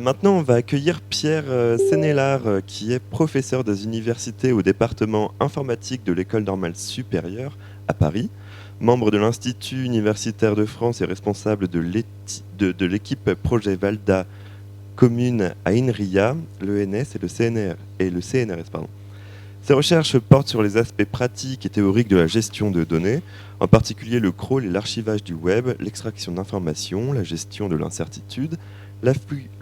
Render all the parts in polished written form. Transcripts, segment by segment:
Maintenant, on va accueillir Pierre Sénélard, qui est professeur des universités au département informatique de l'École normale supérieure à Paris, membre de l'Institut universitaire de France et responsable de l'équipe projet Valda commune à INRIA, l'ENS et le CNRS. Ses recherches portent sur les aspects pratiques et théoriques de la gestion de données, en particulier le crawl et l'archivage du web, l'extraction d'informations, la gestion de l'incertitude, la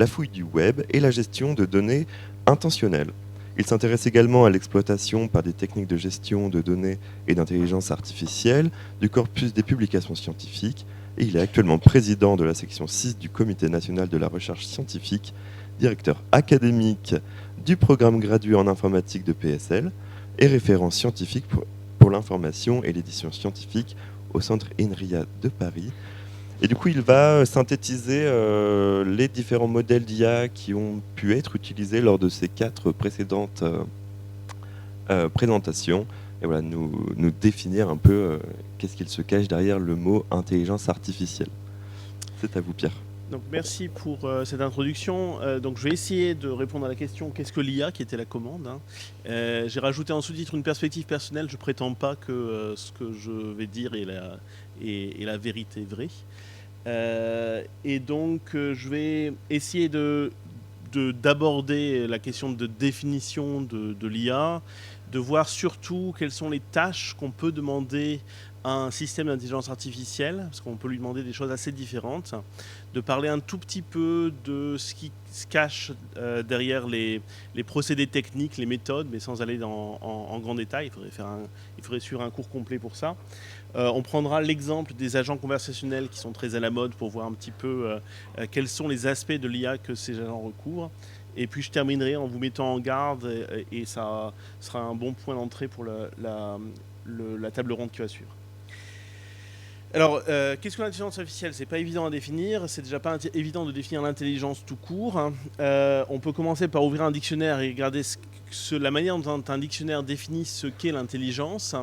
fouille du web et la gestion de données intentionnelles. Il s'intéresse également à l'exploitation par des techniques de gestion de données et d'intelligence artificielle du corpus des publications scientifiques et il est actuellement président de la section 6 du Comité national de la recherche scientifique, directeur académique du programme gradué en informatique de PSL et référent scientifique pour l'information et l'édition scientifique au centre INRIA de Paris. Et du coup, il va synthétiser les différents modèles d'IA qui ont pu être utilisés lors de ces 4 précédentes présentations. Et voilà, nous définir un peu qu'est-ce qu'il se cache derrière le mot intelligence artificielle. C'est à vous, Pierre. Donc, merci pour cette introduction. Donc, je vais essayer de répondre à la question qu'est-ce que l'IA, qui était la commande. J'ai rajouté en sous-titre une perspective personnelle. Je ne prétends pas que ce que je vais dire est la vérité vraie. Et donc, je vais essayer d'aborder la question de définition de l'IA, de voir surtout quelles sont les tâches qu'on peut demander à un système d'intelligence artificielle, parce qu'on peut lui demander des choses assez différentes, de parler un tout petit peu de ce qui se cache derrière les procédés techniques, les méthodes, mais sans aller en grand détail. Il faudrait suivre un cours complet pour ça. On prendra l'exemple des agents conversationnels qui sont très à la mode pour voir un petit peu quels sont les aspects de l'IA que ces agents recouvrent. Et puis je terminerai en vous mettant en garde et ça sera un bon point d'entrée pour la table ronde qui va suivre. Alors, qu'est-ce que l'intelligence artificielle ? C'est pas évident à définir, c'est déjà pas évident de définir l'intelligence tout court. On peut commencer par ouvrir un dictionnaire et regarder la manière dont un dictionnaire définit ce qu'est l'intelligence.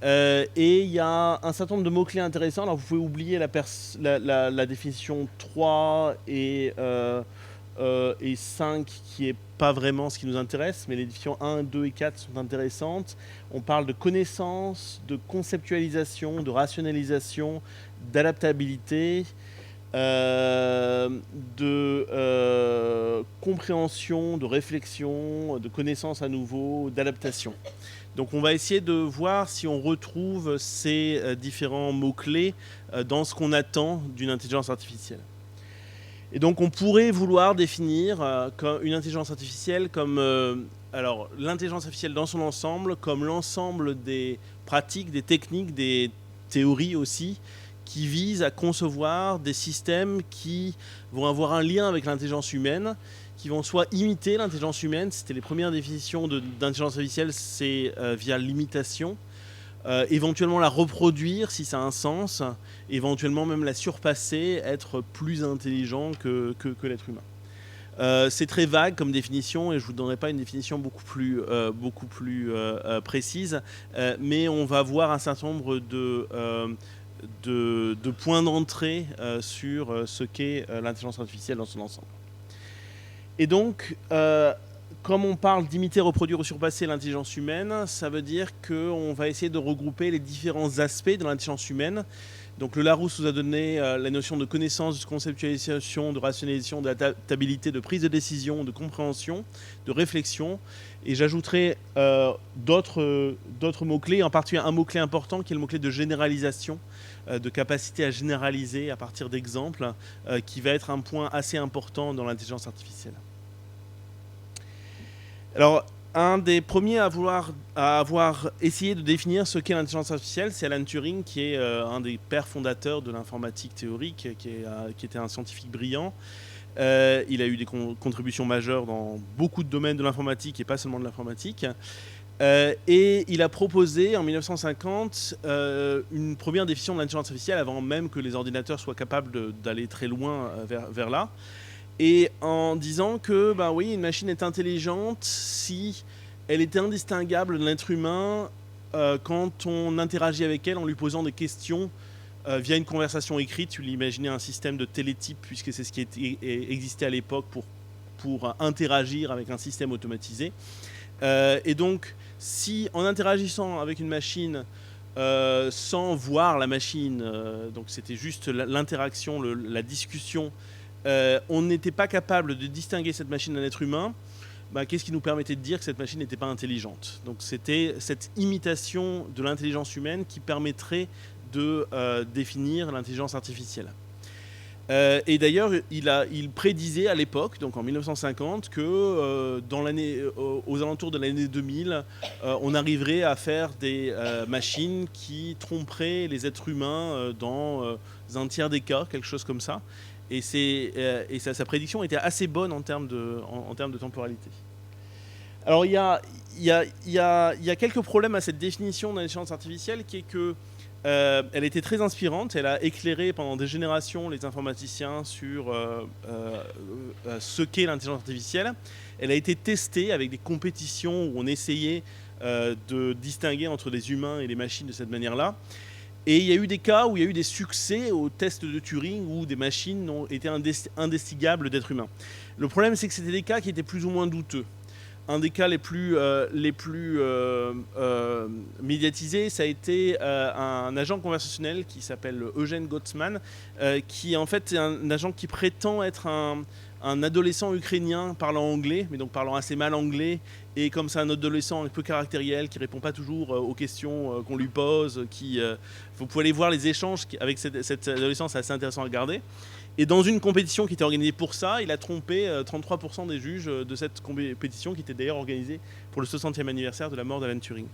Et il y a un certain nombre de mots-clés intéressants. Alors, vous pouvez oublier la définition 3 et 5 qui n'est pas vraiment ce qui nous intéresse, mais les définitions 1, 2 et 4 sont intéressantes. On parle de connaissance, de conceptualisation, de rationalisation, d'adaptabilité, de compréhension, de réflexion, de connaissance à nouveau, d'adaptation. Donc on va essayer de voir si on retrouve ces différents mots-clés dans ce qu'on attend d'une intelligence artificielle. Et donc on pourrait vouloir définir une intelligence artificielle comme l'intelligence artificielle dans son ensemble, comme l'ensemble des pratiques, des techniques, des théories aussi, qui visent à concevoir des systèmes qui vont avoir un lien avec l'intelligence humaine, qui vont soit imiter l'intelligence humaine, c'était les premières définitions d'intelligence artificielle, c'est via l'imitation, éventuellement la reproduire si ça a un sens, éventuellement même la surpasser, être plus intelligent que l'être humain. C'est très vague comme définition et je ne vous donnerai pas une définition beaucoup plus précise, mais on va voir un certain nombre de points d'entrée sur ce qu'est l'intelligence artificielle dans son ensemble. Et donc, comme on parle d'imiter, reproduire ou surpasser l'intelligence humaine, ça veut dire qu'on va essayer de regrouper les différents aspects de l'intelligence humaine. Donc le Larousse nous a donné la notion de connaissance, de conceptualisation, de rationalisation, d'adaptabilité, de prise de décision, de compréhension, de réflexion. Et j'ajouterai d'autres mots-clés, en particulier un mot-clé important qui est le mot-clé de généralisation, de capacité à généraliser à partir d'exemples, qui va être un point assez important dans l'intelligence artificielle. Alors, un des premiers à avoir essayé de définir ce qu'est l'intelligence artificielle, c'est Alan Turing, qui est un des pères fondateurs de l'informatique théorique, qui était un scientifique brillant. Il a eu des contributions majeures dans beaucoup de domaines de l'informatique et pas seulement de l'informatique. Et il a proposé en 1950 une première définition de l'intelligence artificielle avant même que les ordinateurs soient capables d'aller très loin vers là. Et en disant que, une machine est intelligente si elle est indistinguable de l'être humain quand on interagit avec elle en lui posant des questions via une conversation écrite. Tu l'imaginais un système de télétype, puisque c'est ce qui existait à l'époque pour interagir avec un système automatisé. Et donc, si en interagissant avec une machine sans voir la machine, donc c'était juste l'interaction, la discussion, on n'était pas capable de distinguer cette machine d'un être humain, qu'est-ce qui nous permettait de dire que cette machine n'était pas intelligente? Donc c'était cette imitation de l'intelligence humaine qui permettrait de définir l'intelligence artificielle. Et d'ailleurs, il prédisait à l'époque, donc en 1950, que aux alentours de l'année 2000, on arriverait à faire des machines qui tromperaient les êtres humains dans un tiers des cas, quelque chose comme ça. Et sa prédiction était assez bonne en termes de temporalité. Alors il y a quelques problèmes à cette définition d'intelligence artificielle, qui est que elle était très inspirante. Elle a éclairé pendant des générations les informaticiens sur ce qu'est l'intelligence artificielle. Elle a été testée avec des compétitions où on essayait de distinguer entre les humains et les machines de cette manière-là. Et il y a eu des cas où il y a eu des succès au test de Turing où des machines ont été indestigables d'êtres humains. Le problème, c'est que c'était des cas qui étaient plus ou moins douteux. Un des cas les plus médiatisés, ça a été un agent conversationnel qui s'appelle Eugene Gottesman, qui en fait est un agent qui prétend être un adolescent ukrainien parlant anglais, mais donc parlant assez mal anglais, et comme c'est un adolescent un peu caractériel, qui répond pas toujours aux questions qu'on lui pose, vous pouvez aller voir les échanges avec cet adolescent, c'est assez intéressant à regarder. Et dans une compétition qui était organisée pour ça, il a trompé 33% des juges de cette compétition, qui était d'ailleurs organisée pour le 60e anniversaire de la mort d'Alan Turing.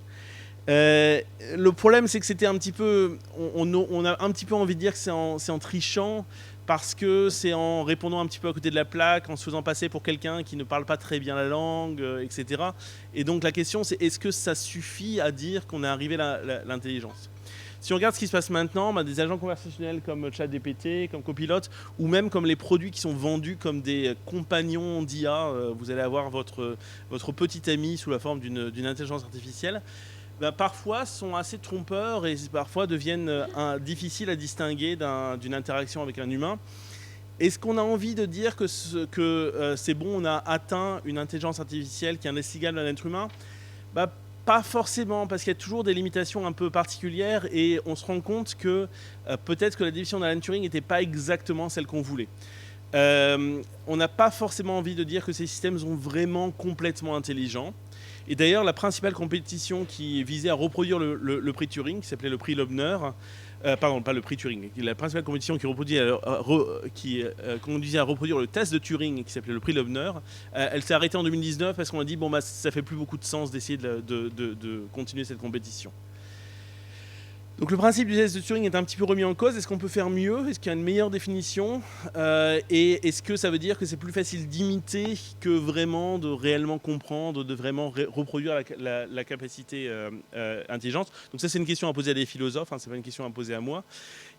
Le problème, c'est que c'était un petit peu... On a un petit peu envie de dire que c'est en trichant, parce que c'est en répondant un petit peu à côté de la plaque, en se faisant passer pour quelqu'un qui ne parle pas très bien la langue, etc. Et donc la question, c'est est-ce que ça suffit à dire qu'on est arrivé à l'intelligence ? Si on regarde ce qui se passe maintenant, des agents conversationnels comme ChatGPT, comme Copilot, ou même comme les produits qui sont vendus comme des compagnons d'IA, vous allez avoir votre petit ami sous la forme d'une intelligence artificielle, parfois sont assez trompeurs et parfois deviennent difficiles à distinguer d'une interaction avec un humain. Est-ce qu'on a envie de dire que c'est bon, on a atteint une intelligence artificielle qui est indestigable d'un être humain ? Pas forcément, parce qu'il y a toujours des limitations un peu particulières, et on se rend compte que peut-être que la définition d'Alan Turing n'était pas exactement celle qu'on voulait. On n'a pas forcément envie de dire que ces systèmes sont vraiment complètement intelligents. Et d'ailleurs, la principale compétition qui visait à reproduire le prix Turing, qui s'appelait le prix Loebner, pardon, pas le prix Turing, la principale compétition qui conduisait à reproduire le test de Turing, qui s'appelait le prix Loebner, elle s'est arrêtée en 2019 parce qu'on a dit ça fait plus beaucoup de sens d'essayer de continuer cette compétition. Donc le principe du test de Turing est un petit peu remis en cause. Est-ce qu'on peut faire mieux ? Est-ce qu'il y a une meilleure définition ? Et est-ce que ça veut dire que c'est plus facile d'imiter que vraiment de réellement comprendre, de vraiment reproduire la capacité intelligente ? Donc ça, c'est une question à poser à des philosophes, c'est pas une question à poser à moi.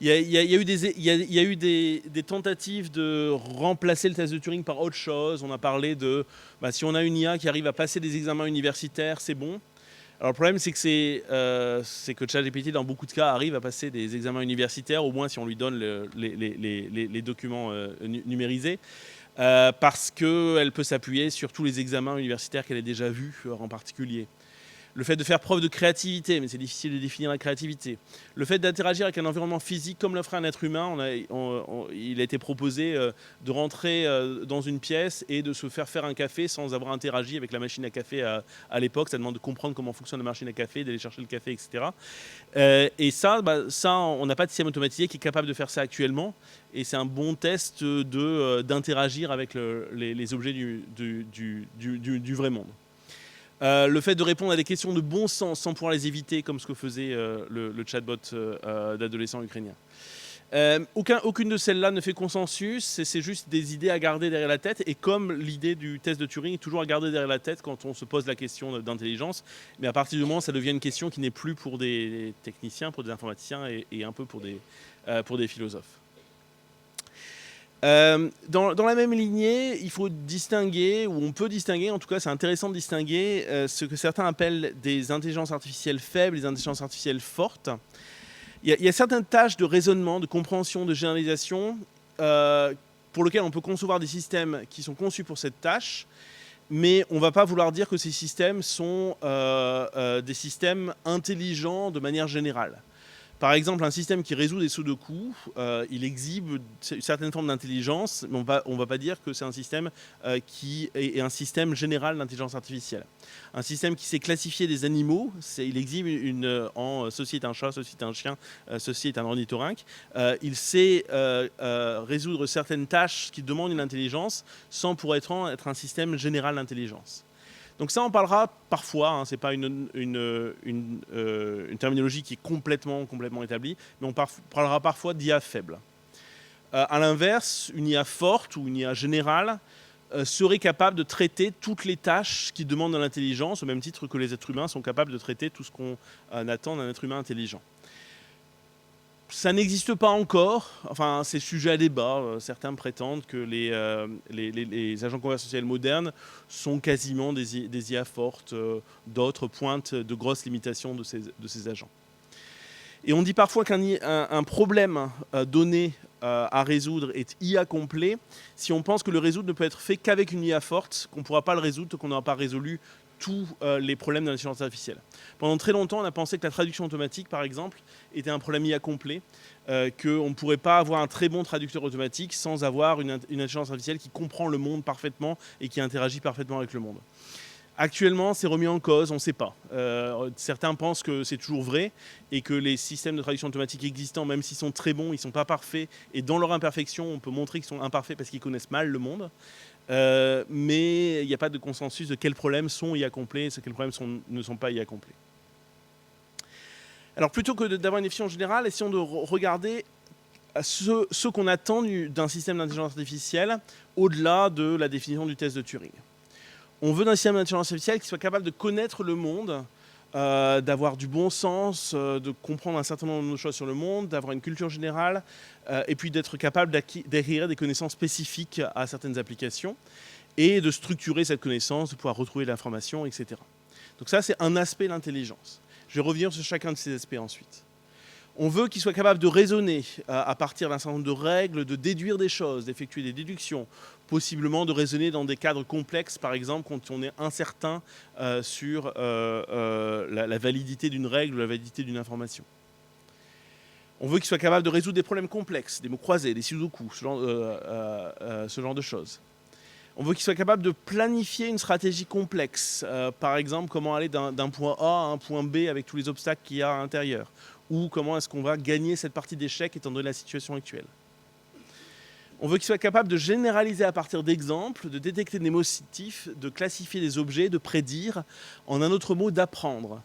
Il y a eu des tentatives de remplacer le test de Turing par autre chose. On a parlé de si on a une IA qui arrive à passer des examens universitaires, c'est bon. Alors le problème, c'est que ChatGPT, dans beaucoup de cas, arrive à passer des examens universitaires, au moins si on lui donne les documents numérisés, parce qu'elle peut s'appuyer sur tous les examens universitaires qu'elle a déjà vus en particulier. Le fait de faire preuve de créativité, mais c'est difficile de définir la créativité. Le fait d'interagir avec un environnement physique comme le ferait un être humain, il a été proposé de rentrer dans une pièce et de se faire un café sans avoir interagi avec la machine à café à l'époque. Ça demande de comprendre comment fonctionne la machine à café, d'aller chercher le café, etc. Et ça, on n'a pas de système automatisé qui est capable de faire ça actuellement. Et c'est un bon test d'interagir avec les objets du vrai monde. Le fait de répondre à des questions de bon sens sans pouvoir les éviter, comme ce que faisait le chatbot d'adolescents ukrainiens. Aucune de celles-là ne fait consensus, c'est juste des idées à garder derrière la tête, et comme l'idée du test de Turing est toujours à garder derrière la tête quand on se pose la question d'intelligence, mais à partir du moment où ça devient une question qui n'est plus pour des techniciens, pour des informaticiens et un peu pour des philosophes. Dans la même lignée, il faut distinguer, ou on peut distinguer, en tout cas c'est intéressant de distinguer ce que certains appellent des intelligences artificielles faibles, des intelligences artificielles fortes. Il y a certaines tâches de raisonnement, de compréhension, de généralisation, pour lesquelles on peut concevoir des systèmes qui sont conçus pour cette tâche, mais on ne va pas vouloir dire que ces systèmes sont des systèmes intelligents de manière générale. Par exemple, un système qui résout des sudoku, il exhibe certaines formes d'intelligence, mais on ne va pas dire que c'est un système qui est un système général d'intelligence artificielle. Un système qui sait classifier des animaux, il exhibe en ceci est un chat, ceci est un chien, ceci est un ornithorynque. Il sait résoudre certaines tâches qui demandent une intelligence sans pour autant être un système général d'intelligence. Donc ça, on parlera parfois, hein, ce n'est pas une terminologie qui est complètement établie, mais on parlera parfois d'IA faible. À l'inverse, une IA forte ou une IA générale serait capable de traiter toutes les tâches qui demandent de l'intelligence, au même titre que les êtres humains sont capables de traiter tout ce qu'on attend d'un être humain intelligent. Ça n'existe pas encore, enfin c'est sujet à débat. Certains prétendent que les agents conversationnels modernes sont quasiment des IA fortes, d'autres pointent de grosses limitations de ces agents. Et on dit parfois qu'un problème donné à résoudre est IA complet si on pense que le résoudre ne peut être fait qu'avec une IA forte, qu'on ne pourra pas le résoudre, qu'on n'aura pas résolu tous les problèmes de l'intelligence artificielle. Pendant très longtemps, on a pensé que la traduction automatique, par exemple, était un problème IA complet, qu'on ne pourrait pas avoir un très bon traducteur automatique sans avoir une intelligence artificielle qui comprend le monde parfaitement et qui interagit parfaitement avec le monde. Actuellement, c'est remis en cause, on ne sait pas. Certains pensent que c'est toujours vrai et que les systèmes de traduction automatique existants, même s'ils sont très bons, ils ne sont pas parfaits. Et dans leur imperfection, on peut montrer qu'ils sont imparfaits parce qu'ils connaissent mal le monde. Mais il n'y a pas de consensus de quels problèmes sont IA complets et quels problèmes ne sont pas IA complets. Alors plutôt que d'avoir une définition générale, essayons de regarder ce qu'on attend d'un système d'intelligence artificielle au-delà de la définition du test de Turing. On veut d'un système d'intelligence artificielle qui soit capable de connaître le monde, d'avoir du bon sens, de comprendre un certain nombre de choses sur le monde, d'avoir une culture générale, et puis d'être capable d'acquérir des connaissances spécifiques à certaines applications, et de structurer cette connaissance, de pouvoir retrouver l'information, etc. Donc ça, c'est un aspect de l'intelligence. Je vais revenir sur chacun de ces aspects ensuite. On veut qu'il soit capable de raisonner à partir d'un certain nombre de règles, de déduire des choses, d'effectuer des déductions, possiblement de raisonner dans des cadres complexes, par exemple quand on est incertain sur la validité d'une règle ou la validité d'une information. On veut qu'il soit capable de résoudre des problèmes complexes, des mots croisés, des sudoku, ce genre de choses. On veut qu'il soit capable de planifier une stratégie complexe, par exemple comment aller d'un point A à un point B avec tous les obstacles qu'il y a à l'intérieur, ou comment est-ce qu'on va gagner cette partie d'échec étant donné la situation actuelle. On veut qu'il soit capable de généraliser à partir d'exemples, de détecter des motifs, de classifier des objets, de prédire, en un autre mot, d'apprendre.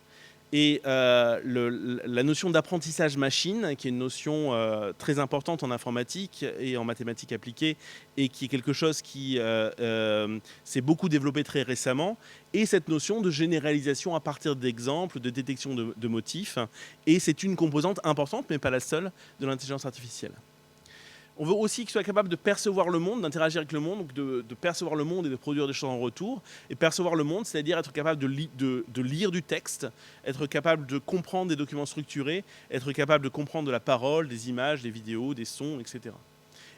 Et la notion d'apprentissage machine, qui est une notion très importante en informatique et en mathématiques appliquées, et qui est quelque chose qui s'est beaucoup développé très récemment, et cette notion de généralisation à partir d'exemples, de détection de motifs, et c'est une composante importante, mais pas la seule, de l'intelligence artificielle. On veut aussi qu'il soit capable de percevoir le monde, d'interagir avec le monde, donc de percevoir le monde et de produire des choses en retour. Et percevoir le monde, c'est-à-dire être capable de lire du texte, être capable de comprendre des documents structurés, être capable de comprendre de la parole, des images, des vidéos, des sons, etc.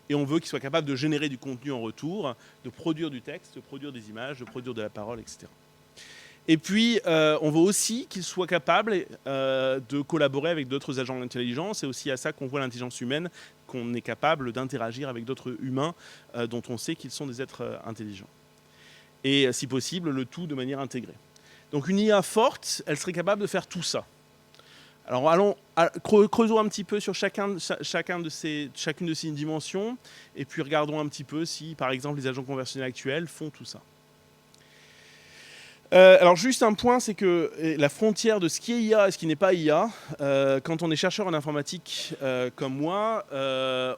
Et on veut qu'il soit capable de générer du contenu en retour, de produire du texte, de produire des images, de produire de la parole, etc. Et puis, on veut aussi qu'il soit capable de collaborer avec d'autres agents d'intelligence. C'est aussi à ça qu'on voit l'intelligence humaine, qu'on est capable d'interagir avec d'autres humains dont on sait qu'ils sont des êtres intelligents. Et si possible, le tout de manière intégrée. Donc une IA forte, elle serait capable de faire tout ça. Alors creusons un petit peu sur chacune de ces dimensions, et puis regardons un petit peu si, par exemple, les agents conversationnels actuels font tout ça. Alors juste un point, c'est que la frontière de ce qui est IA et ce qui n'est pas IA, quand on est chercheur en informatique comme moi,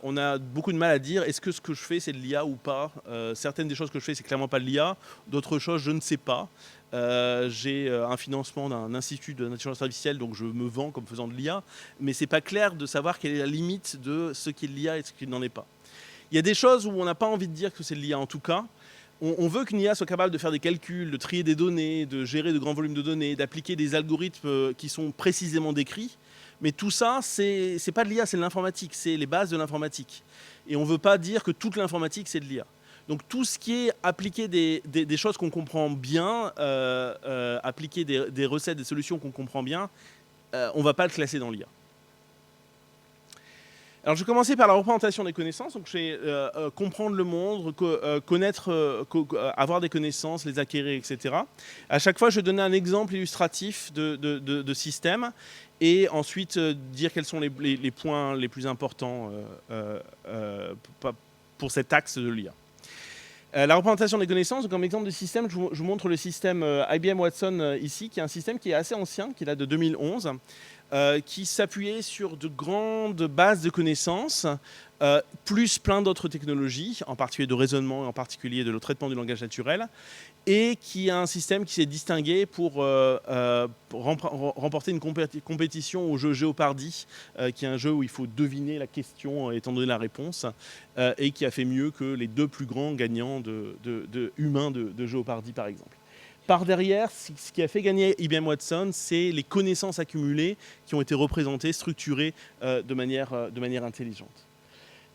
on a beaucoup de mal à dire est-ce que ce que je fais c'est de l'IA ou pas. Certaines des choses que je fais c'est clairement pas de l'IA, d'autres choses je ne sais pas. J'ai un financement d'un institut d'intelligence artificielle, donc je me vends comme faisant de l'IA, mais c'est pas clair de savoir quelle est la limite de ce qui est de l'IA et ce qui n'en est pas. Il y a des choses où on n'a pas envie de dire que c'est de l'IA en tout cas. On veut qu'une IA soit capable de faire des calculs, de trier des données, de gérer de grands volumes de données, d'appliquer des algorithmes qui sont précisément décrits. Mais tout ça, c'est pas de l'IA, c'est de l'informatique, c'est les bases de l'informatique. Et on ne veut pas dire que toute l'informatique, c'est de l'IA. Donc tout ce qui est appliquer des choses qu'on comprend bien, appliquer des recettes, des solutions qu'on comprend bien, on ne va pas le classer dans l'IA. Alors je vais commencer par la représentation des connaissances. Donc je vais comprendre le monde, connaître, avoir des connaissances, les acquérir, etc. À chaque fois, je vais donner un exemple illustratif de système et ensuite dire quels sont les points les plus importants pour cet axe de l'IA. La représentation des connaissances, comme exemple de système, je vous montre le système IBM Watson ici, qui est un système qui est assez ancien, qui date de 2011, qui s'appuyait sur de grandes bases de connaissances, plus plein d'autres technologies, en particulier de raisonnement, en particulier de le traitement du langage naturel, et qui est un système qui s'est distingué pour remporter une compétition au jeu Jeopardy, qui est un jeu où il faut deviner la question étant donné la réponse, et qui a fait mieux que les deux plus grands gagnants humains de Jeopardy, par exemple. Par derrière, ce qui a fait gagner IBM Watson, c'est les connaissances accumulées qui ont été représentées, structurées de manière intelligente.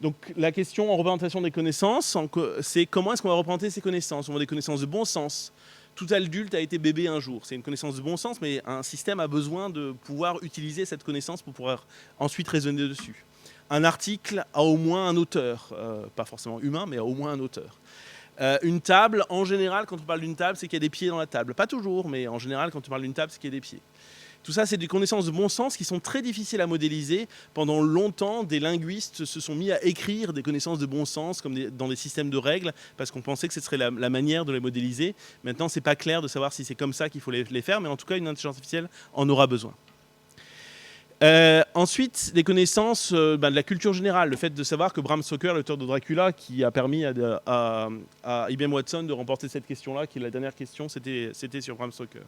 Donc la question en représentation des connaissances, c'est comment est-ce qu'on va représenter ces connaissances? On a des connaissances de bon sens. Tout adulte a été bébé un jour. C'est une connaissance de bon sens, mais un système a besoin de pouvoir utiliser cette connaissance pour pouvoir ensuite raisonner dessus. Un article a au moins un auteur, pas forcément humain, mais a au moins un auteur. Une table, en général, quand on parle d'une table, c'est qu'il y a des pieds dans la table. Pas toujours, mais en général, quand on parle d'une table, c'est qu'il y a des pieds. Tout ça, c'est des connaissances de bon sens qui sont très difficiles à modéliser. Pendant longtemps, des linguistes se sont mis à écrire des connaissances de bon sens comme dans des systèmes de règles parce qu'on pensait que ce serait la manière de les modéliser. Maintenant, ce n'est pas clair de savoir si c'est comme ça qu'il faut les faire, mais en tout cas, une intelligence artificielle en aura besoin. Ensuite, des connaissances de la culture générale. Le fait de savoir que Bram Stoker, l'auteur de Dracula, qui a permis à IBM Watson de remporter cette question-là, qui est la dernière question, c'était sur Bram Stoker.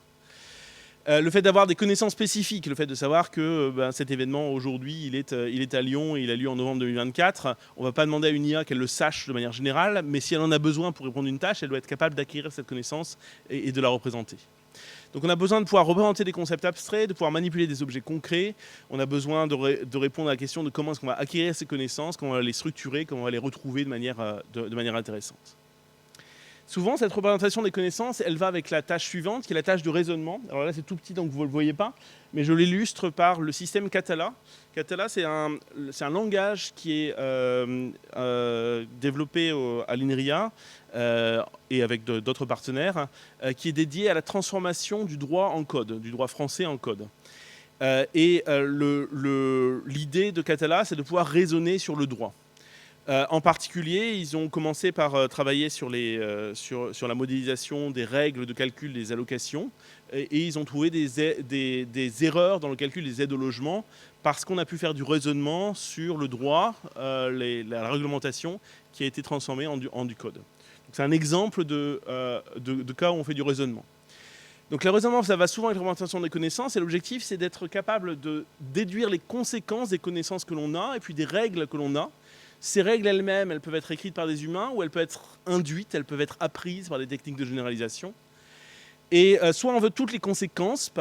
Le fait d'avoir des connaissances spécifiques, le fait de savoir que cet événement aujourd'hui il est à Lyon et il a lieu en novembre 2024, on ne va pas demander à une IA qu'elle le sache de manière générale, mais si elle en a besoin pour répondre à une tâche, elle doit être capable d'acquérir cette connaissance et de la représenter. Donc on a besoin de pouvoir représenter des concepts abstraits, de pouvoir manipuler des objets concrets, on a besoin de répondre à la question de comment est-ce qu'on va acquérir ces connaissances, comment on va les structurer, comment on va les retrouver de manière intéressante. Souvent, cette représentation des connaissances, elle va avec la tâche suivante, qui est la tâche de raisonnement. Alors là, c'est tout petit, donc vous ne le voyez pas, mais je l'illustre par le système Catala. Catala, c'est un langage qui est développé à l'INRIA et avec d'autres partenaires, qui est dédié à la transformation du droit en code, du droit français en code. L'idée de Catala, c'est de pouvoir raisonner sur le droit. En particulier, ils ont commencé par travailler sur la modélisation des règles de calcul des allocations et ils ont trouvé des erreurs dans le calcul des aides au logement parce qu'on a pu faire du raisonnement sur le droit, la réglementation qui a été transformée en du code. C'est un exemple de cas où on fait du raisonnement. Donc le raisonnement, ça va souvent avec la représentation des connaissances et l'objectif, c'est d'être capable de déduire les conséquences des connaissances que l'on a et puis des règles que l'on a. Ces règles elles-mêmes, elles peuvent être écrites par des humains ou elles peuvent être induites, elles peuvent être apprises par des techniques de généralisation. Et soit on veut toutes les conséquences,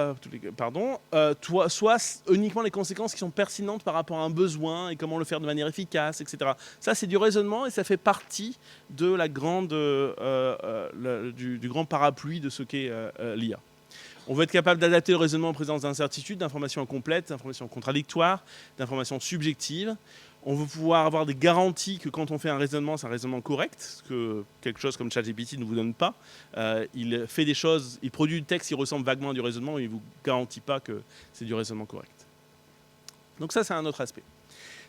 soit uniquement les conséquences qui sont pertinentes par rapport à un besoin et comment le faire de manière efficace, etc. Ça, c'est du raisonnement et ça fait partie de du grand parapluie de ce qu'est l'IA. On veut être capable d'adapter le raisonnement en présence d'incertitudes, d'informations incomplètes, d'informations contradictoires, d'informations subjectives. On veut pouvoir avoir des garanties que quand on fait un raisonnement, c'est un raisonnement correct, ce que quelque chose comme ChatGPT ne vous donne pas. Il fait des choses, il produit du texte qui ressemble vaguement à du raisonnement, mais il ne vous garantit pas que c'est du raisonnement correct. Donc ça, c'est un autre aspect.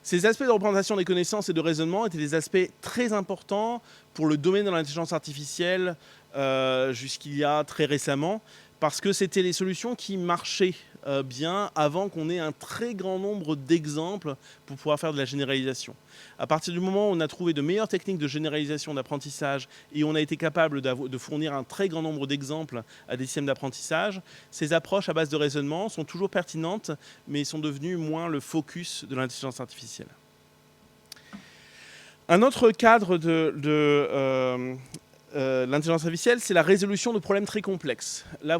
Ces aspects de représentation des connaissances et de raisonnement étaient des aspects très importants pour le domaine de l'intelligence artificielle jusqu'il y a très récemment, parce que c'était les solutions qui marchaient bien avant qu'on ait un très grand nombre d'exemples pour pouvoir faire de la généralisation. À partir du moment où on a trouvé de meilleures techniques de généralisation d'apprentissage et on a été capable de fournir un très grand nombre d'exemples à des systèmes d'apprentissage, ces approches à base de raisonnement sont toujours pertinentes, mais sont devenues moins le focus de l'intelligence artificielle. Un autre cadre de l'intelligence artificielle, c'est la résolution de problèmes très complexes. Là,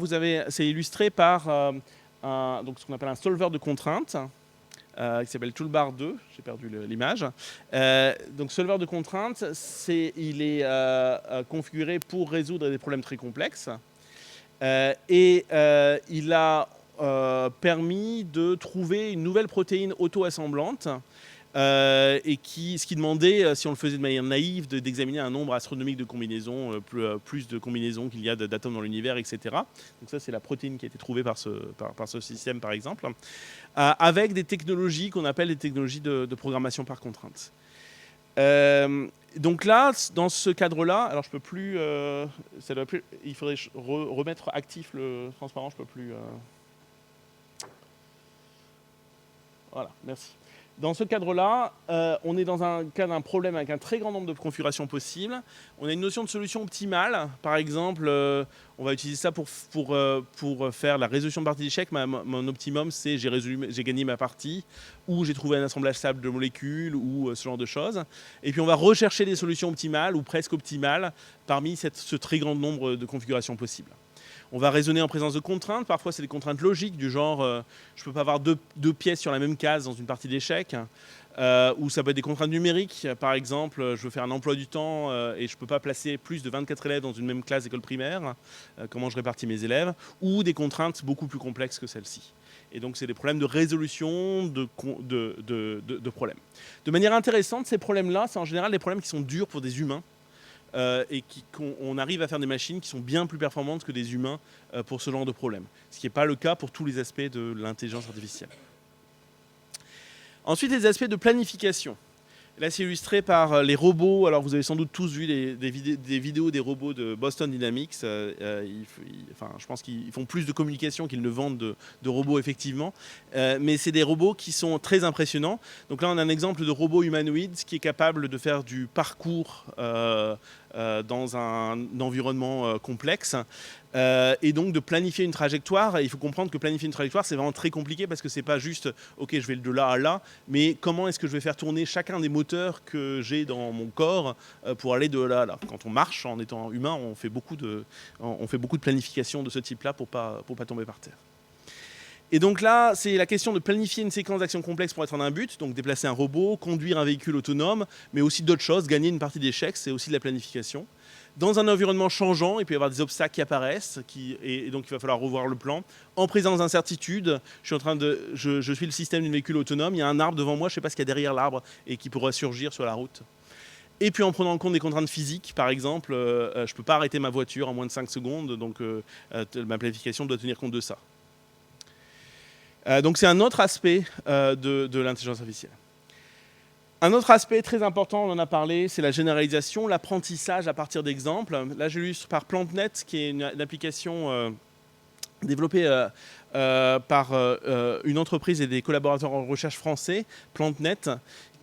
c'est illustré par donc ce qu'on appelle un solver de contraintes, qui s'appelle Toolbar 2, j'ai perdu l'image. Donc solver de contraintes, il est configuré pour résoudre des problèmes très complexes. Il a permis de trouver une nouvelle protéine auto-assemblante et ce qui demandait, si on le faisait de manière naïve, d'examiner un nombre astronomique de combinaisons, plus de combinaisons qu'il y a d'atomes dans l'univers, etc. Donc ça, c'est la protéine qui a été trouvée par ce système, par exemple, avec des technologies qu'on appelle des technologies de programmation par contrainte. Donc là, dans ce cadre-là, alors je peux plus, il faudrait remettre actif le transparent, je peux plus. Voilà, merci. Dans ce cadre-là, on est dans un cas d'un problème avec un très grand nombre de configurations possibles. On a une notion de solution optimale. Par exemple, on va utiliser ça pour faire la résolution de partie d'échec. Mon optimum, c'est j'ai gagné ma partie, ou j'ai trouvé un assemblage stable de molécules, ou ce genre de choses. Et puis on va rechercher des solutions optimales, ou presque optimales, parmi ce très grand nombre de configurations possibles. On va raisonner en présence de contraintes. Parfois, c'est des contraintes logiques du genre je ne peux pas avoir deux pièces sur la même case dans une partie d'échecs. Ou ça peut être des contraintes numériques. Par exemple, je veux faire un emploi du temps et je ne peux pas placer plus de 24 élèves dans une même classe d'école primaire. Comment je répartis mes élèves. Ou des contraintes beaucoup plus complexes que celles-ci. Et donc, c'est des problèmes de résolution de problèmes. De manière intéressante, ces problèmes-là, c'est en général des problèmes qui sont durs pour des humains. Et qu'on arrive à faire des machines qui sont bien plus performantes que des humains pour ce genre de problème. Ce qui n'est pas le cas pour tous les aspects de l'intelligence artificielle. Ensuite, les aspects de planification. Là, c'est illustré par les robots. Alors, vous avez sans doute tous vu des vidéos des robots de Boston Dynamics. Je pense qu'ils font plus de communication qu'ils ne vendent de robots, effectivement. Mais c'est des robots qui sont très impressionnants. Donc là, on a un exemple de robot humanoïde qui est capable de faire du parcours dans un environnement complexe. Et donc de planifier une trajectoire. Et il faut comprendre que planifier une trajectoire, c'est vraiment très compliqué parce que c'est pas juste ok, je vais de là à là, mais comment est-ce que je vais faire tourner chacun des moteurs que j'ai dans mon corps pour aller de là à là. Quand on marche en étant humain, on fait beaucoup de planification de ce type-là pour pas tomber par terre. Et donc là, c'est la question de planifier une séquence d'actions complexes pour atteindre un but, donc déplacer un robot, conduire un véhicule autonome, mais aussi d'autres choses, gagner une partie d'échecs, c'est aussi de la planification. Dans un environnement changeant, il peut y avoir des obstacles qui apparaissent, et donc il va falloir revoir le plan. En présence d'incertitudes, je suis le système d'un véhicule autonome, il y a un arbre devant moi, je ne sais pas ce qu'il y a derrière l'arbre et qui pourrait surgir sur la route. Et puis en prenant en compte des contraintes physiques, par exemple, je ne peux pas arrêter ma voiture en moins de 5 secondes, donc ma planification doit tenir compte de ça. Donc c'est un autre aspect de l'intelligence artificielle. Un autre aspect très important, on en a parlé, c'est la généralisation, l'apprentissage à partir d'exemples. Là, j'illustre par PlantNet, qui est une application développée par une entreprise et des collaborateurs en recherche français, PlantNet,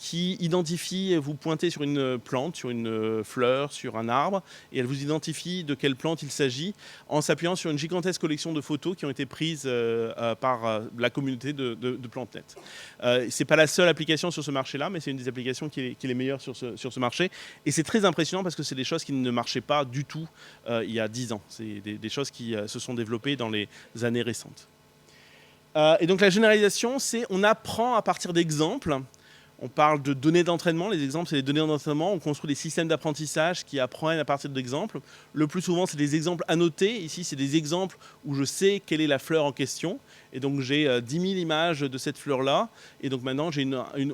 qui identifie, vous pointez sur une plante, sur une fleur, sur un arbre, et elle vous identifie de quelle plante il s'agit en s'appuyant sur une gigantesque collection de photos qui ont été prises par la communauté de PlantNet. Ce n'est pas la seule application sur ce marché-là, mais c'est une des applications qui est les meilleures sur ce marché. Et c'est très impressionnant parce que c'est des choses qui ne marchaient pas du tout il y a 10 ans. C'est des choses qui se sont développées dans les années récentes. Et donc la généralisation, c'est on apprend à partir d'exemples. On parle de données d'entraînement. Les exemples, c'est les données d'entraînement. On construit des systèmes d'apprentissage qui apprennent à partir d'exemples. Le plus souvent, c'est des exemples annotés. Ici, c'est des exemples où je sais quelle est la fleur en question. Et donc, j'ai 10 000 images de cette fleur-là. Et donc, maintenant, j'ai une 10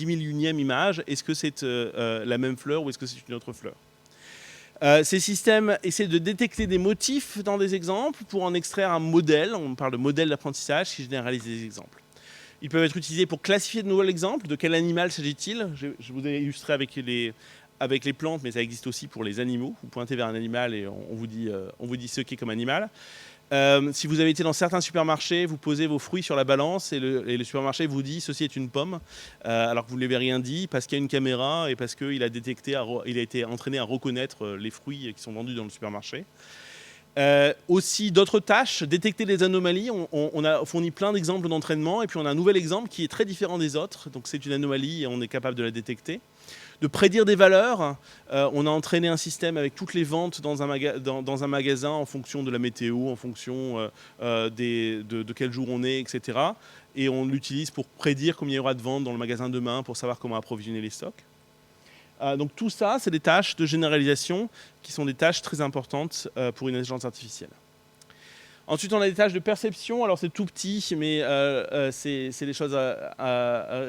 000e image. Est-ce que c'est la même fleur ou est-ce que c'est une autre fleur ? Ces systèmes essaient de détecter des motifs dans des exemples pour en extraire un modèle. On parle de modèle d'apprentissage qui généralise des exemples. Ils peuvent être utilisés pour classifier de nouveaux exemples. De quel animal s'agit-il ? Je vous ai illustré avec les plantes, mais ça existe aussi pour les animaux. Vous pointez vers un animal et on vous dit ce qu'est comme animal. Si vous avez été dans certains supermarchés, vous posez vos fruits sur la balance et le supermarché vous dit « ceci est une pomme », alors que vous ne lui avez rien dit, parce qu'il y a une caméra et parce qu'il a été entraîné à reconnaître les fruits qui sont vendus dans le supermarché. Aussi d'autres tâches, détecter les anomalies. On a fourni plein d'exemples d'entraînement et puis on a un nouvel exemple qui est très différent des autres. Donc c'est une anomalie et on est capable de la détecter. De prédire des valeurs. On a entraîné un système avec toutes les ventes dans un magasin en fonction de la météo, en fonction de quel jour on est, etc. Et on l'utilise pour prédire combien il y aura de ventes dans le magasin demain, pour savoir comment approvisionner les stocks. Donc tout ça, c'est des tâches de généralisation qui sont des tâches très importantes pour une intelligence artificielle. Ensuite, on a des tâches de perception. Alors c'est tout petit, mais c'est des choses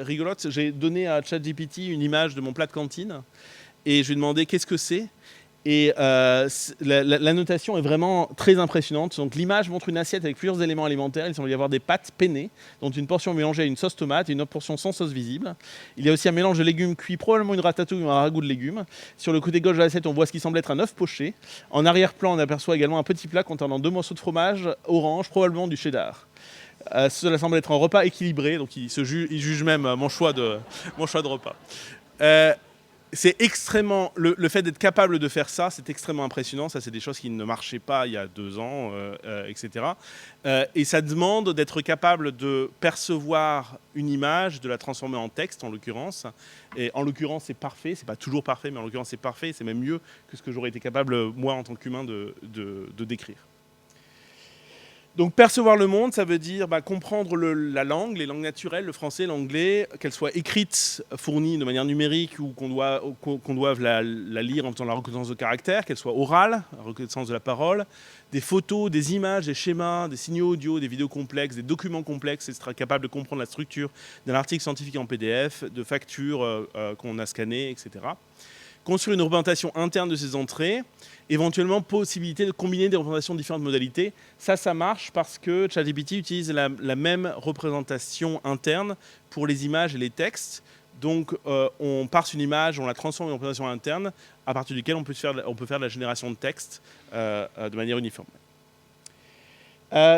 rigolotes. J'ai donné à ChatGPT une image de mon plat de cantine et je lui ai demandé qu'est-ce que c'est. Et la notation est vraiment très impressionnante. Donc l'image montre une assiette avec plusieurs éléments alimentaires. Il semble y avoir des pâtes peinées, dont une portion mélangée à une sauce tomate et une autre portion sans sauce visible. Il y a aussi un mélange de légumes cuits, probablement une ratatouille ou un ragoût de légumes. Sur le côté gauche de l'assiette, on voit ce qui semble être un œuf poché. En arrière-plan, on aperçoit également un petit plat contenant 2 morceaux de fromage orange, probablement du cheddar. Cela semble être un repas équilibré, donc il juge même mon choix de repas. C'est extrêmement, le fait d'être capable de faire ça, c'est extrêmement impressionnant. Ça, c'est des choses qui ne marchaient pas il y a 2 ans, etc. Et ça demande d'être capable de percevoir une image, de la transformer en texte, en l'occurrence. Et en l'occurrence, c'est parfait. C'est pas toujours parfait, mais en l'occurrence, c'est parfait. C'est même mieux que ce que j'aurais été capable, moi, en tant qu'humain, de décrire. Donc percevoir le monde, ça veut dire comprendre la langue, les langues naturelles, le français, l'anglais, qu'elles soient écrites, fournies de manière numérique ou qu'on doive la lire en faisant la reconnaissance de caractère, qu'elles soient orales, la reconnaissance de la parole, des photos, des images, des schémas, des signaux audio, des vidéos complexes, des documents complexes, être capable de comprendre la structure d'un article scientifique en PDF, de factures qu'on a scannées, etc. Construire une représentation interne de ces entrées, éventuellement possibilité de combiner des représentations de différentes modalités. Ça marche parce que ChatGPT utilise la même représentation interne pour les images et les textes. Donc on parse une image, on la transforme en représentation interne, à partir duquel on peut faire de la génération de texte de manière uniforme.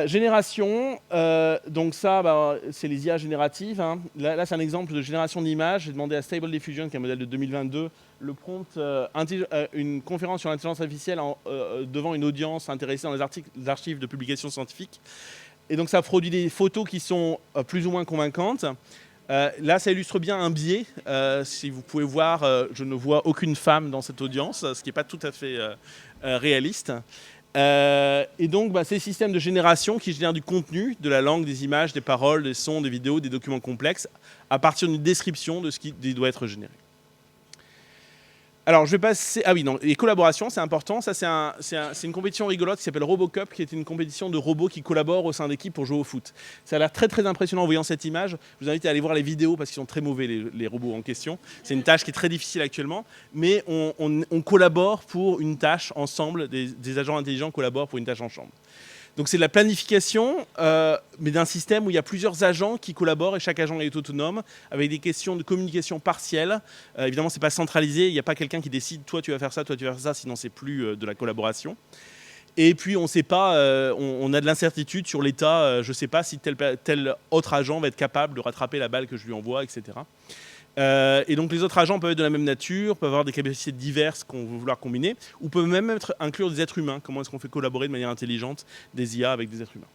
Génération, donc ça, c'est les IA génératives. Hein. Là c'est un exemple de génération d'images. J'ai demandé à Stable Diffusion, qui est un modèle de 2022, le prompt, une conférence sur l'intelligence artificielle devant une audience intéressée dans les archives de publications scientifiques. Et donc ça produit des photos qui sont plus ou moins convaincantes. Là, ça illustre bien un biais. Si vous pouvez voir, je ne vois aucune femme dans cette audience, ce qui n'est pas tout à fait réaliste. Et donc, ces systèmes de génération qui génèrent du contenu, de la langue, des images, des paroles, des sons, des vidéos, des documents complexes, à partir d'une description de ce qui doit être généré. Alors, je vais passer... Ah oui, non, les collaborations, c'est important. Ça, c'est une compétition rigolote qui s'appelle RoboCup, qui est une compétition de robots qui collaborent au sein d'équipes pour jouer au foot. Ça a l'air très, très impressionnant en voyant cette image. Je vous invite à aller voir les vidéos parce qu'ils sont très mauvais, les robots en question. C'est une tâche qui est très difficile actuellement, mais on collabore pour une tâche ensemble. Des agents intelligents collaborent pour une tâche ensemble. Donc c'est de la planification, mais d'un système où il y a plusieurs agents qui collaborent et chaque agent est autonome, avec des questions de communication partielle. Évidemment, ce n'est pas centralisé, il n'y a pas quelqu'un qui décide « toi tu vas faire ça, toi tu vas faire ça », sinon c'est plus de la collaboration. Et puis on ne sait pas, on a de l'incertitude sur l'état, je ne sais pas si tel autre agent va être capable de rattraper la balle que je lui envoie, etc. Et donc les autres agents peuvent être de la même nature, peuvent avoir des capacités diverses qu'on veut vouloir combiner, ou peuvent même inclure des êtres humains. Comment est-ce qu'on fait collaborer de manière intelligente des IA avec des êtres humains?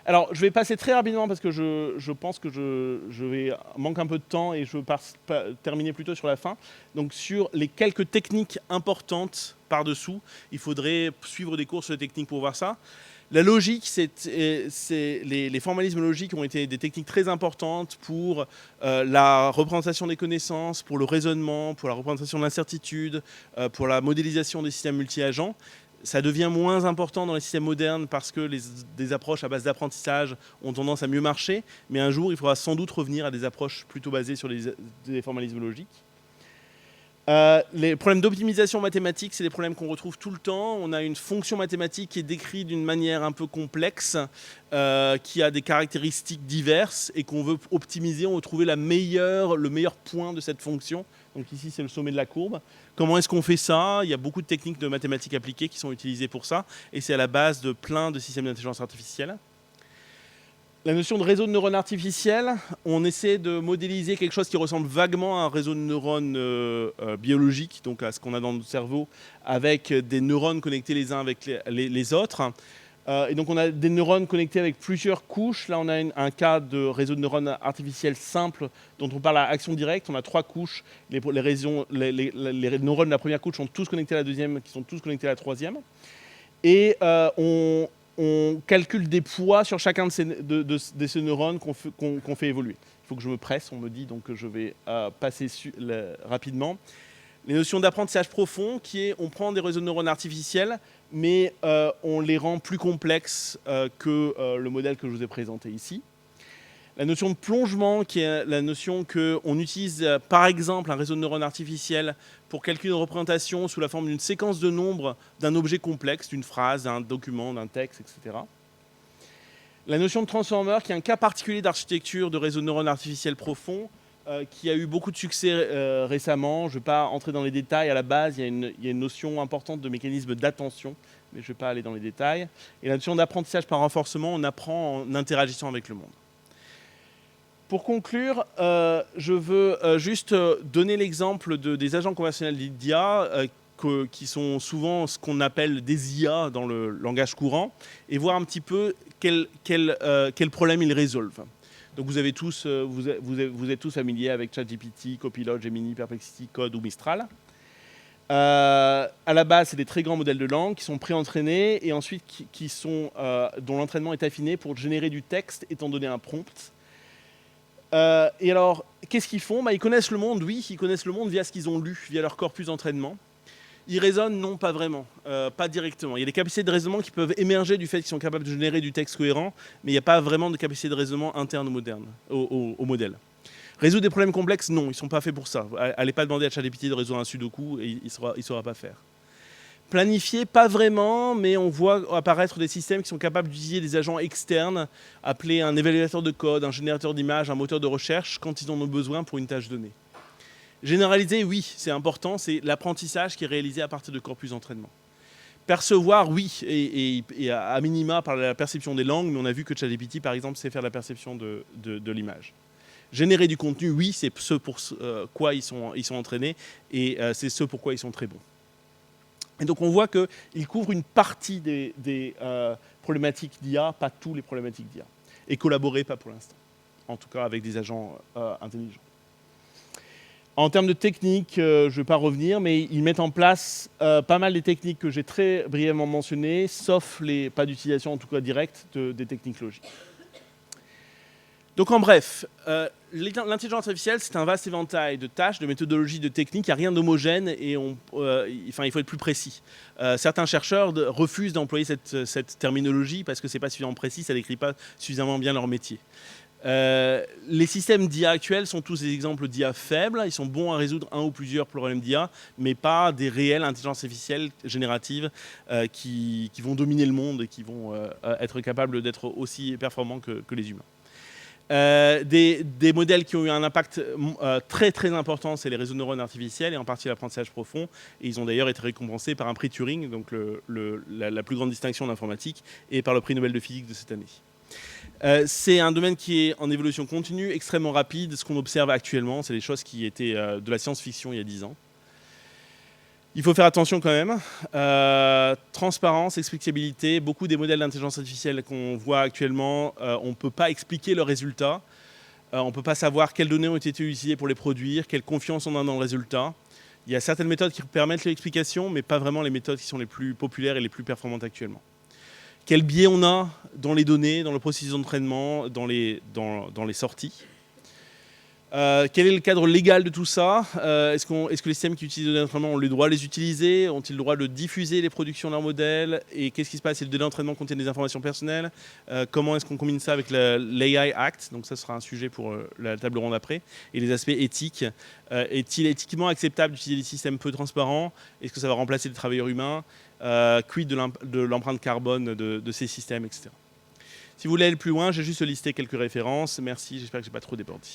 Alors je vais passer très rapidement parce que je pense que je manque un peu de temps et je veux terminer plutôt sur la fin. Donc sur les quelques techniques importantes par-dessous, il faudrait suivre des cours sur les techniques pour voir ça. La logique, les formalismes logiques ont été des techniques très importantes pour la représentation des connaissances, pour le raisonnement, pour la représentation de l'incertitude, pour la modélisation des systèmes multi-agents. Ça devient moins important dans les systèmes modernes parce que des approches à base d'apprentissage ont tendance à mieux marcher, mais un jour, il faudra sans doute revenir à des approches plutôt basées sur des formalismes logiques. Les problèmes d'optimisation mathématique, c'est des problèmes qu'on retrouve tout le temps. On a une fonction mathématique qui est décrite d'une manière un peu complexe, qui a des caractéristiques diverses et qu'on veut optimiser. On veut trouver le meilleur point de cette fonction. Donc ici, c'est le sommet de la courbe. Comment est-ce qu'on fait ça? Il y a beaucoup de techniques de mathématiques appliquées qui sont utilisées pour ça. Et c'est à la base de plein de systèmes d'intelligence artificielle. La notion de réseau de neurones artificiels, on essaie de modéliser quelque chose qui ressemble vaguement à un réseau de neurones biologiques, donc à ce qu'on a dans notre cerveau, avec des neurones connectés les uns avec les autres. Et donc on a des neurones connectés avec plusieurs couches. Là on a un cas de réseau de neurones artificiels simple dont on parle à action directe. On a 3 couches. Les neurones de la première couche sont tous connectés à la deuxième, qui sont tous connectés à la troisième. Et on calcule des poids sur chacun de ces neurones qu'on fait évoluer. Il faut que je me presse, on me dit, donc je vais passer rapidement. Les notions d'apprentissage profond, qui est, on prend des réseaux de neurones artificiels, mais on les rend plus complexes que le modèle que je vous ai présenté ici. La notion de plongement, qui est la notion qu'on utilise par exemple un réseau de neurones artificiels pour calculer une représentation sous la forme d'une séquence de nombres d'un objet complexe, d'une phrase, d'un document, d'un texte, etc. La notion de transformer, qui est un cas particulier d'architecture de réseau de neurones artificiels profonds, qui a eu beaucoup de succès récemment. Je ne vais pas entrer dans les détails. À la base, il y a une notion importante de mécanisme d'attention, mais je ne vais pas aller dans les détails. Et la notion d'apprentissage par renforcement, on apprend en interagissant avec le monde. Pour conclure, je veux juste donner l'exemple des agents conversationnels d'IA qui sont souvent ce qu'on appelle des IA dans le langage courant et voir un petit peu quel problème ils résolvent. Donc vous êtes tous familiers avec ChatGPT, Copilot, Gemini, Perplexity, Code ou Mistral. À la base, c'est des très grands modèles de langue qui sont pré-entraînés et ensuite dont l'entraînement est affiné pour générer du texte étant donné un prompt. Et alors, qu'est-ce qu'ils font ? Ils connaissent le monde, oui, ils connaissent le monde via ce qu'ils ont lu, via leur corpus d'entraînement. Ils raisonnent, non, pas vraiment, pas directement. Il y a des capacités de raisonnement qui peuvent émerger du fait qu'ils sont capables de générer du texte cohérent, mais il n'y a pas vraiment de capacité de raisonnement interne au modèle. Résoudre des problèmes complexes, non, ils ne sont pas faits pour ça. Allez pas demander à ChatGPT de résoudre un sudoku et il saura pas faire. Planifier, pas vraiment, mais on voit apparaître des systèmes qui sont capables d'utiliser des agents externes, appelés un évaluateur de code, un générateur d'images, un moteur de recherche, quand ils en ont besoin pour une tâche donnée. Généraliser, oui, c'est important, c'est l'apprentissage qui est réalisé à partir de corpus d'entraînement. Percevoir, oui, et à minima par la perception des langues, mais on a vu que ChatGPT, par exemple, sait faire la perception de l'image. Générer du contenu, oui, c'est ce pour quoi ils sont entraînés, et c'est ce pour quoi ils sont très bons. Et donc on voit qu'ils couvrent une partie des problématiques d'IA, pas tous les problématiques d'IA. Et collaborer, pas pour l'instant. En tout cas avec des agents intelligents. En termes de techniques, je ne vais pas revenir, mais ils mettent en place pas mal des techniques que j'ai très brièvement mentionnées, sauf pas d'utilisation en tout cas directe des techniques logiques. Donc en bref, l'intelligence artificielle, c'est un vaste éventail de tâches, de méthodologies, de techniques. Il n'y a rien d'homogène et il faut être plus précis. Certains chercheurs refusent d'employer cette terminologie parce que ce n'est pas suffisamment précis, ça ne décrit pas suffisamment bien leur métier. Les systèmes d'IA actuels sont tous des exemples d'IA faibles. Ils sont bons à résoudre un ou plusieurs problèmes d'IA, mais pas des réelles intelligences artificielles génératives qui vont dominer le monde et qui vont être capables d'être aussi performants que les humains. Des modèles qui ont eu un impact très très important, c'est les réseaux de neurones artificiels et en partie l'apprentissage profond. Et ils ont d'ailleurs été récompensés par un prix Turing, donc la plus grande distinction d'informatique, et par le prix Nobel de physique de cette année. C'est un domaine qui est en évolution continue, extrêmement rapide. Ce qu'on observe actuellement, c'est des choses qui étaient de la science-fiction il y a 10 ans. Il faut faire attention quand même. Transparence, explicabilité. Beaucoup des modèles d'intelligence artificielle qu'on voit actuellement, on ne peut pas expliquer leurs résultats. On ne peut pas savoir quelles données ont été utilisées pour les produire, quelle confiance on a dans le résultat. Il y a certaines méthodes qui permettent l'explication, mais pas vraiment les méthodes qui sont les plus populaires et les plus performantes actuellement. Quel biais on a dans les données, dans le processus d'entraînement, dans les sorties. Quel est le cadre légal de tout ça ? Est-ce que les systèmes qui utilisent les données d'entraînement ont le droit de les utiliser ? Ont-ils le droit de diffuser les productions de leurs modèles ? Et qu'est-ce qui se passe si les données d'entraînement contiennent des informations personnelles ? Comment est-ce qu'on combine ça avec l'AI Act ? Donc ça sera un sujet pour la table ronde après. Et les aspects éthiques. Est-il éthiquement acceptable d'utiliser des systèmes peu transparents ? Est-ce que ça va remplacer les travailleurs humains ? Quid de l'empreinte carbone de ces systèmes, etc. Si vous voulez aller plus loin, j'ai juste listé quelques références. Merci, j'espère que je n'ai pas trop débordé.